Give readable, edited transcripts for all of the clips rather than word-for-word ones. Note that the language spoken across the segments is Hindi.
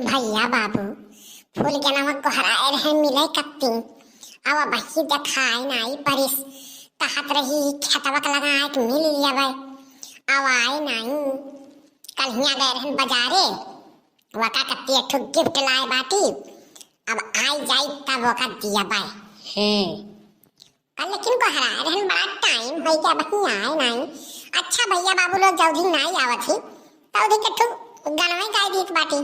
भैया बाबू फूल के नमक को हराए रहे मिले कत्ती अब बही देखाई नाई परिस तहत रही खेतवक लगाए कि मिल लिया भाई अब आए नाई कल हिया गए रहन बाजारे वका कत्ती एक गिफ्ट लाए बाटी अब आई जाई तब वका दिया भाई कल लेकिन को हराए रहन बड़ा टाइम हो गया बही आए नाई अच्छा भैया बाबू लोग जल्दी नाई आवत ही तब दी के गनवे गाय दी बाटी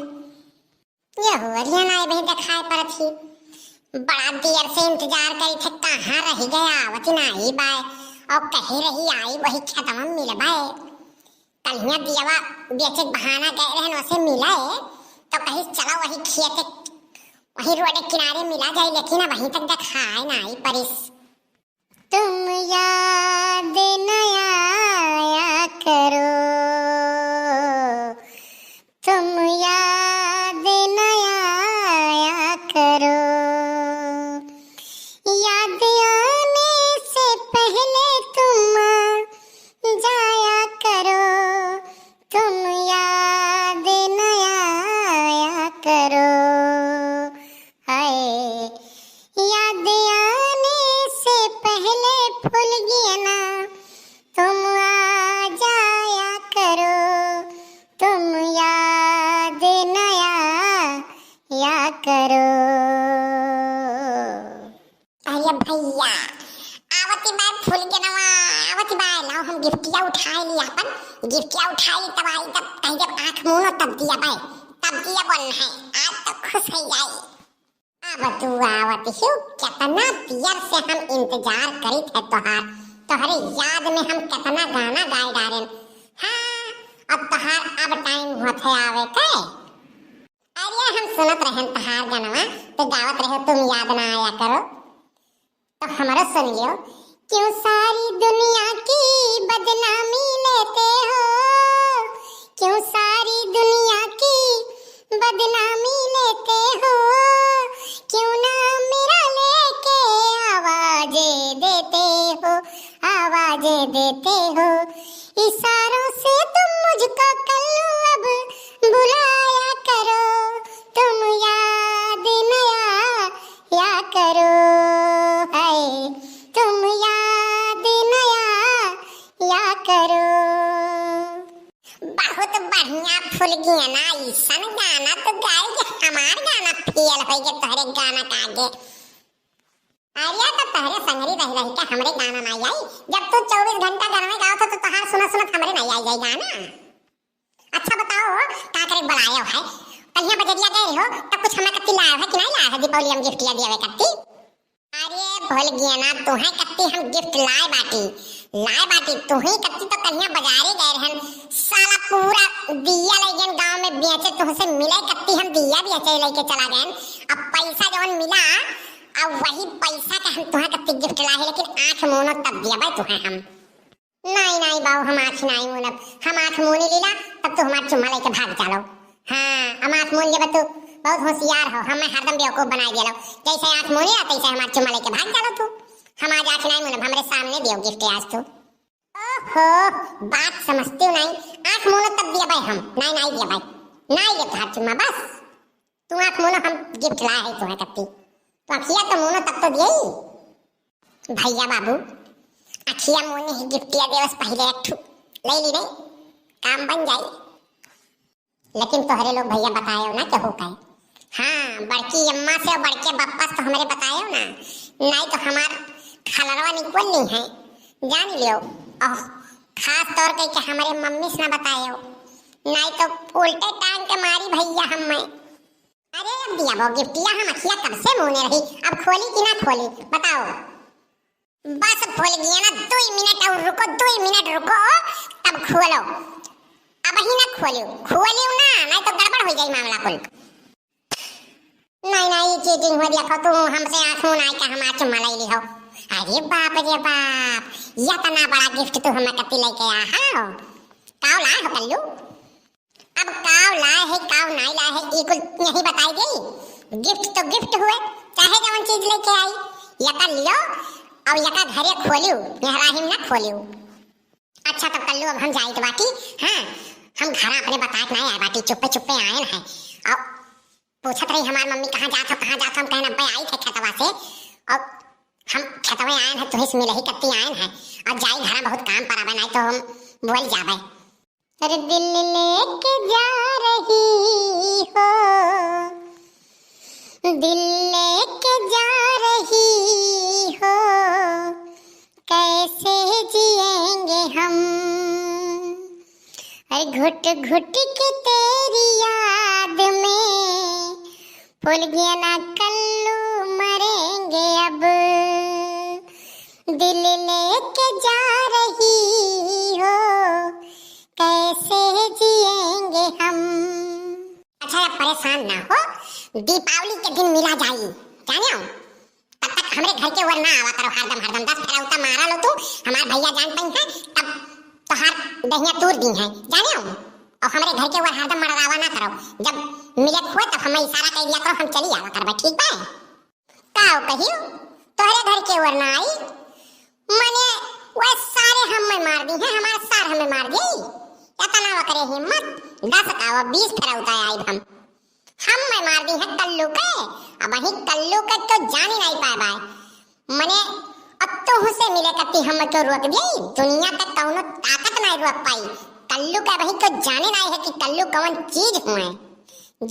ये हो रिया नाई बही देखाए परत ही बड़ा देर से इंतजार करी थे कहाँ रह गया आवती नाई बाय और कहीं रही आई वही खेतवा में मिल बाय कल हिया दियावा बेचे बहाना गए रहन वैसे मिला है तो कहीं चला वही खेते वही रोड किनारे मिला जाए लेकिन वहीं तक देखाए नाई परिस तुम याद न आया करो तुम याद न आया करो याद आने से पहले तुम जाया करो तुम याद न आया करो हाय याद आने से पहले भूल गया ना तुम आ जाया करो तुम याद न आया करो। अरे भैया आवती बार फूल के नवा आवती बार लाओ हम गिफ्टिया उठाए लिया अपन गिफ्टिया उठाई तब आई तब कहीं जब आँख मुनो तब दिया भाई तब दिया बोलना है आज तो खुश हो जाए अब तू आवती हो कितना देर से हम इंतजार करी थे तोहरे याद में हम कितना गाना गाए डारे हाँ अब तोहार अब टाइम होते आवे के अरे हम सुनत रहन तोहार गाना तो गावत रहे तुम याद ना आया करो तो हमारा सुन लियो क्यों सारी दुनिया की बदनामी लेते हो क्यों सारी दुनिया की बदनामी लेते हो क्यों ना मेरा लेके आवाजें देते हो इशारों से तुम मुझको कल्लू अब बुलाया करो तुम याद न आया करो हाय तुम याद न आया करो। बहुत बढ़िया फूल गया ना ऐसा गाना तो गाए कि हमार गाना फेल हो गया तोहरे गाना का आगे अरे तो तोहरे संगरी रह के हमरे गाना नहीं आई जब तू 24 घंटा गाना में गाओ तो तोहार सुना हमरे नहीं आई जाए गाना। अच्छा बताओ का करे बुलायो है कहिया बजरिया गए हो तब कुछ हमें कत्ती लाया है कि नहीं लाया है दीपावली हम गिफ्ट दिया कत्ती अरे भूल गया ना तू है कत्ती हम गिफ्ट लाए बाटी तू ही कत्ती तो कहिया बाजारे गए रहन साला पूरा दिया ले गन गांव में बेचे तुमसे मिले कत्ती हम दिया बेचे लेके चला गए अब पैसा जवन मिला अब वही पैसा का हम तुहा कत्ती गिफ्ट लाए लेकिन आंख मोनो तब दिया भाई तुहा हम नहीं बाबू हम आंख नहीं मोनब हम आंख मोने लीला तब तो हमार चुम्मा लेके भाग जालो हाँ हम आंख मोन लेबे तू बहुत होशियार हो हमें हरदम बेवकूफ बना दिया जैसे आंख मोने तैसे हमार चुम्मा लेके भाग जालो तू हम आज आंख नहीं मोनब हमरे सामने दियो गिफ्ट आज तू ओहो बात समझते हो नहीं आंख मोनो तब दिया भाई हम नहीं दिया भाई नहीं ये तुहार चुम्मा बस तू आंख मोनो हम गिफ्ट लाए है तुहा कत्ती तो अखिया तो मोनो तब तो दिए भैया बाबू अखिया मोने ही गिफ्टिया देवस पहले एक ले ली नहीं काम बन जाए लेकिन तोहरे लोग भैया बताए ना क्या हो कहे हाँ बड़की अम्मा से और बड़के बप्पा से तो हमारे बताए ना नहीं तो हमार खलरवा निकल नहीं है जान लियो ओह खास तौर पे हमारे मम्मी से ना बताए नहीं तो उल्टे टांग के मारी भैया हमें अरे अब दिया वो गिफ्टिया हम अखिया कब से मुने रही अब खोली कि ना खोली बताओ बस खोल गया ना 2 मिनट और रुको 2 मिनट रुको तब खोलो अब ही ना खोलियो ना नहीं तो गड़बड़ हो जाए मामला कुल नहीं ये चीटिंग हो दिया तू हमसे आंख मुनाई का हम आज चुम्मा ले ली हो अरे बाप ये तना बड़ा गिफ्ट तू हमें कत्ती लेके आ हां काव ला हो कल्लू अब काव लाए है काव नहीं लाए है ये कुछ नहीं बताई गई गिफ्ट तो गिफ्ट हुए चाहे जवन चीज लेके आई यका लियो और यका घरे खोलियो मेहराहिम ना खोलियो अच्छा तो कल्लू अब हम जाई तो बाकी हां हम घर अपने बताए नहीं आए बाटी चुप्पे आए ना है अब पूछत रही हमार मम्मी कहाँ जात हो हम कहना भाई आई थे खेतवा से और हम खेतवा आए हैं तुहिस मिलही कत्ती आए हैं और जाई घर बहुत काम पराबे नहीं तो हम बोल जाबे। अरे दिल लेके जा रही हो दिल लेके जा रही हो कैसे जिएंगे हम। अरे घुट घुट के तेरी याद में भूल गया ना कल्लू मरेंगे अब दिल लेके जा रही हो कैसे जिएंगे हम। अच्छा आप परेशान ना हो दीपावली के दिन मिला जाई जाने हो तब तक हमरे घर के ओर ना आवा करो हरदम 10 फरौता मारा लो तू हमार भैया जान पाई है तब तोहार दहिया तूर दी है जाने हो और हमरे घर के ओर हरदम मरवावा ना करो जब मिलत हो तब हमें इशारा कर दिया करो हम चली आवा करबे ठीक बा। काओ कहियो तोहरे घर के ओर ना आई मने वो सारे हमें मार दी है हमार सार हमें मार दी या तनावा करे हिम्मत 10 का 20 फरौता आई हम मैं मार दी है कल्लू के अब वही कल्लू के तो जान ही नहीं पाए भाई मने अब तो हुसे मिले कत्ती हम तो रोक दी दुनिया तक कौनो ताकत नहीं रोक पाई कल्लू का वही को जाने नहीं है कि कल्लू कौन चीज हुए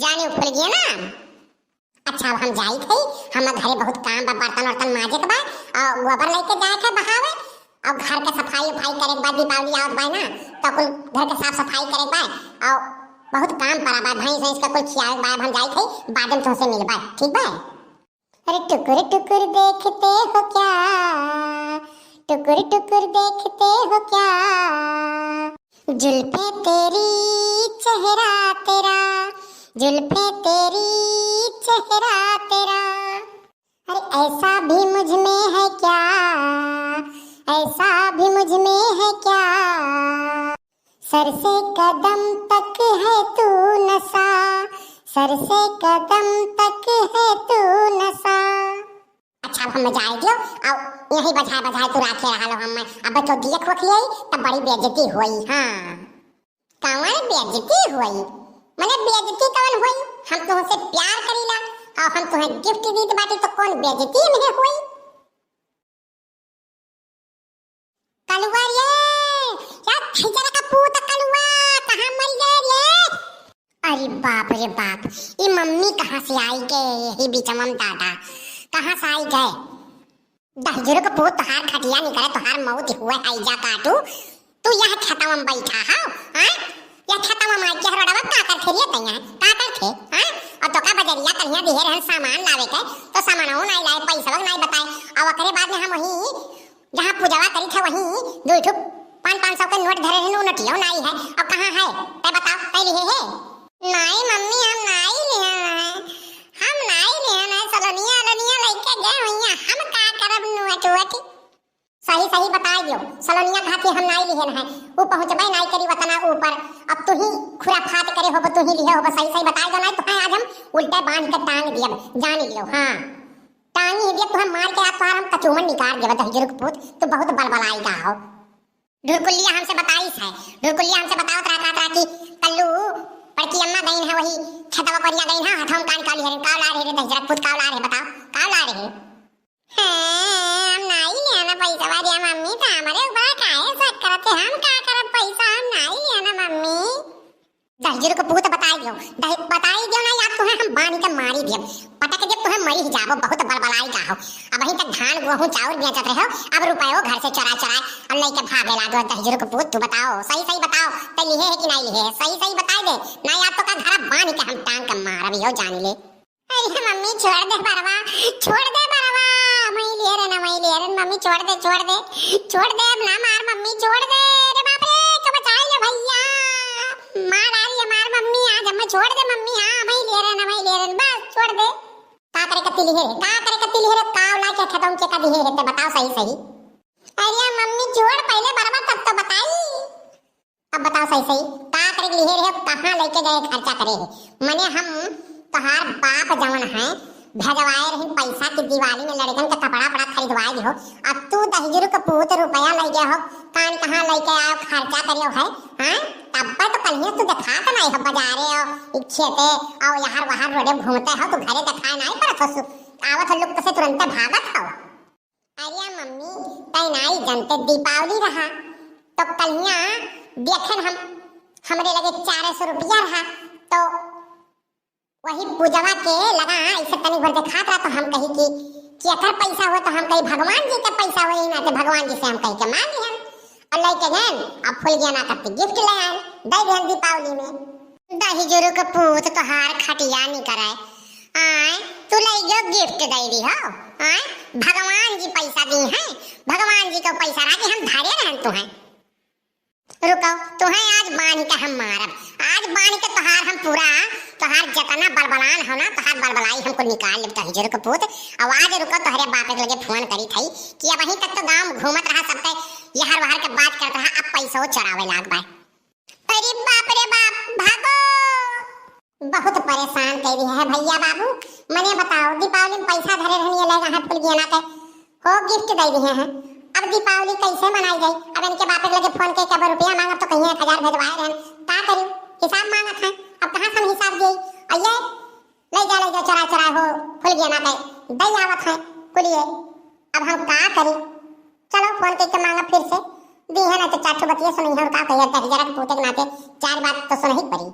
जाने भूल गया ना। अच्छा अब हम जाई थे हम घरे बहुत काम बा बर्तन वर्तन माजे के बा और गोबर लेके जाए थे बहावे और घर के सफाई करे के बाद दीपावली आवत बा ना तो कुल घर के साफ सफाई करे के बा और बहुत काम पड़ा बा भैंस का कुल खियावे बा हम जाई थे बाद में तुमसे मिलबा ठीक बा। अरे टुकुर टुकुर देखते हो क्या टुकुर टुकुर देखते हो क्या जुल्फे तेरी चेहरा तेरा जुल्फे तेरी चेहरा तेरा। अरे ऐसा भी मुझ में है क्या ऐसा भी मुझ में है क्या सर से कदम तक है तू नशा सर से कदम तक है तू नशा। अच्छा हम जाए दियो और यही बजाए तू राखे रहा लो हम अब तो दिए खोखिए तब बड़ी बेइज्जती हुई। हां कौन बेइज्जती हुई मने बेइज्जती कौन हुई हम तुमसे प्यार करीला और हम तुम्हें गिफ्ट दीत बाटी तो कौन बेइज्जती नहीं हुई। कलुआ ये क्या खिजरा का पूत कलुआ कहां मर गए रे। अरे बाप रे बाप ये मम्मी कहां से आई गए यही बीचमम दादा कहां से आई गए दहजर का पूत तोहार खटिया नहीं करे तोहार मौत हुआ है जा काटू तू यहां छतवा में बैठा है हां या छतवा में के रोडवा का कर खेलिए तैया का कर थे हां और तो का बजरिया तहिया ढेर हन सामान लावे के तो सामानों नहीं लाए पैसा नहीं बताए और ओकरे बाद में हम वही जहां पूजावा करी थे वही 2 500 के नोट धरे हैं नोटियो नहीं है अब कहां है ते बताओ ते लिए है नहीं मम्मी हम नहीं लिए हैं सलोनिया लेके गए होइया हम का करब नोट सही बता दियो सलोनिया खाती हम नहीं लिए हैं वो पहुंचबे नहीं करी वतना ऊपर अब तू ही खुराफात करे हो तू ही लिए हो सही बता दो नहीं तो आज हम उल्टे बांध के टांग दिया जान लियो। हां टांगी दिया तो हम मार के आप हम कचूमन निकाल देबे दहजर के पूत तो बहुत बलबलाईगा हो। ढुरकुलिया हमसे बताईस है ढुरकुलिया हमसे बतावत रहा कि कल्लू पड़की अम्मा गईन है वही छतवा करिया गईन है हाथों कान काली है काव ला रहे दहजर के पूत काव ला रहे बताओ काव ला रहे हम नहीं लेना पैसा वाली मम्मी तो हमारे ऊपर काहे शक करते हम का करब पैसा हम नहीं लेना मम्मी दहजर को पूत बताई दियो ना याद तुम्हें हम बांध के मारी दियो पटक जब तुम्हें मरी ही जाबो बहुत बलबलाई का हो अब वहीं तक धान गेहूं चावल बेचत रहे हो अब रुपयो घर से चरा और लेके भागे लागो दहजर को पूत तू बताओ सही बताओ ते लिए है कि नहीं लिए सही बता दे ना याद तो का घर बांध के हम टांग के मारब हो जान ले। अरे मम्मी छोड़ दे बरवा मैं लिए रे मम्मी छोड़ दे अब ना मार मम्मी छोड़ दे रे बाप रे कब बचाई ले भैया मार आ रही है मार मम्मी आज हमें छोड़ दे मम्मी। हां मैं लिए रे बस छोड़ दे का करे कत्ती लिए रे काव ला के खतम के का दिए है ते बताओ सही। अरे मम्मी छोड़ पहले बराबर तब तो बताई अब बताओ सही का करे लिए रे कहां लेके गए खर्चा करे है मने हम तोहार बाप जवन है भेजवाए रही पैसा की दिवाली में लड़कन के कपड़ा खरीदवाए हो अब तू दहजर के पूत रुपया ले गए हो कान कहां लेके आओ खर्चा करियो है हां तब्बा तो कल तू देखा था नहीं हो बाजारे और इच्छेते और यहाँ वहाँ रोडे घूमते हो तो घरे दिखाई नहीं पड़त हो आवत हो लोग तो से तुरंत भागत हो। अरे मम्मी तई नहीं जानते दीपावली रहा तो कलिया देखे हम हमरे लगे 400 रुपया रहा तो वही पूजवा के लगा ऐसे तनी भर दिखात रहा तो हम कही कि अगर पैसा हो तो हम कही भगवान जी का पैसा हो ना तो भगवान जी से हम कही के मांगे हम और लेके गए अब फूल गया ना करते गिफ्ट ले आए दे दिया दीपावली में दही जोरू का पूत तो हार खटिया नहीं कराए आए तू ले जो गिफ्ट दे दी हो आए भगवान जी पैसा दी हैं भगवान जी को पैसा राखी हम धारे रहन तो हैं रुको तुम्हें आज बांध के हम मारब आज बांध के तोहार हम पूरा तोहार जतना बलबलान हो ना तोहार बलबलाई हमको निकाल ले दही जोरू का पूत आवाज रुको तोहरे बाप के लगे फोन करी थई कि अब वहीं तक तो गांव घूमत रहा सबके यहर वहर के बात करत रहा अब पैसा चढ़ावे लाग बाय अरे बाप रे बाप भागो बहुत परेशान कर रही है भैया बाबू मने बताओ दीपावली में पैसा धरे रहनी ले हाथ पुल गया ना के हो गिफ्ट दे दिए हैं अब दीपावली कैसे मनाई जाए अब इनके बाप के लगे फोन के क्या रुपया मांगा तो कहीं 1000 भेजवाए रहन का करी हिसाब मांगा था अब कहां से हम हिसाब देई आइए ले जा चरा चरा हो फुल गया ना के दई आवत है कुलिए अब हम का करी चलो फोन के मांगा फिर से दी है ना तो चाटू बतिया सुनी है का कहिए तक जरा पूते के नाते चार बात तो सुन ही पड़ी।